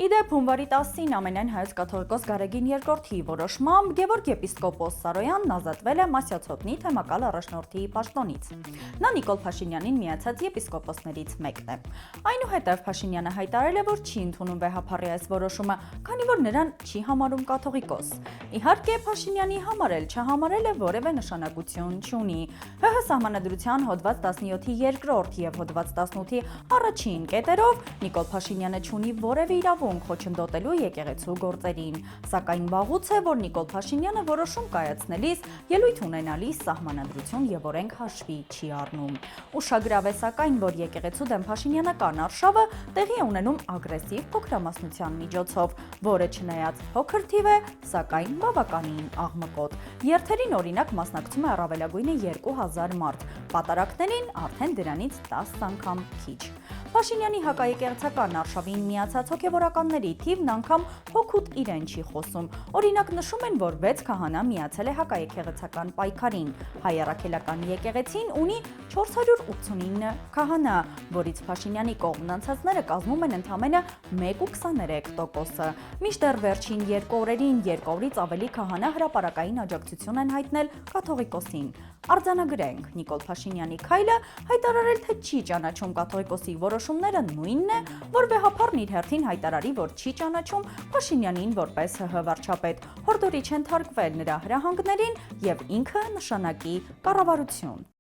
Իդեպ հունվարի 10-ին ամենայն հայոց կաթողիկոս Գարեգին II-ի որոշմամբ Գևորգ եպիսկոպոս Սարոյանն ազատվել է Մասյացոտնի թեմակալ առաջնորդի պաշտոնից։ Նա Նիկոլ Փաշինյանին միացած եպիսկոպոսներից մեկն է։ Այնուհետև Փաշինյանը հայտարարել է, որ չի ընդունում վեհափառի այս որոշումը, քանի որ նրան չի համարում կաթողիկոս։ Իհարկե, Փաշինյանի համար էլ չհամարել է որևէ նշանակություն չունի։ ՀՀ սահմանադրության հոդված 17-ի 2-րդ և հոդված 18-ի առաջին կետերով Նիկոլ Փաշինյանը չունի որևէ իրավունք խոչընդոտելու եկեղեցու գործերին, սակայն վաղուց է, որ Նիկոլ Փաշինյանը որոշում կայացնելիս ելույթ ունենալիս սահմանադրություն և օրենք հաշվի չի առնում։ Ուշագրավ է սակայն, որ եկեղեցու դեմ փաշինյանական արշավը տեղի է ունենում ագրեսիվ փոքրամասնության միջոցով, որը չնայած փոքր թիվ է, սակայն բավականին աղմկոտ։ Երթերին օրինակ մասնակցում է առավելագույնը 2000 մարդ, պատարակներին արդեն դրանից 10 անգամ քիչ։ Փաշինյանի հակաեկեղեցական արշավին միացած հոգևորականների թիվն անգամ հօգուտ իրեն չի խոսում։ Օրինակ նշում են, որ 6 քահանա միացել է հակաեկեղեցական պայքարին։ Հայ առաքելական եկեղեցին ունի 489 քահանա, որից Փաշինյանի կողմն անցածները կազմում են ընդամենը 1.23%։ Մինչդեռ վերջին 2 օրերին 200-ից ավելի քահանա հրապարակային աջակցություն են հայտնել կաթողիկոսին։ Արձանագրենք, Նիկոլ Փաշինյանի քայլը հայտարարել, թե չի ճանաչում կաթողիկոսի որոշումները նույնն է, որ վեհափառն իր հերթին հայտարարի, որ չի ճանաչում Փաշինյանին որպես ՀՀ վարչապետ, հորդորի չեն թարգվել նրա հրահանգներին և ինքը նշանակի կառավարություն։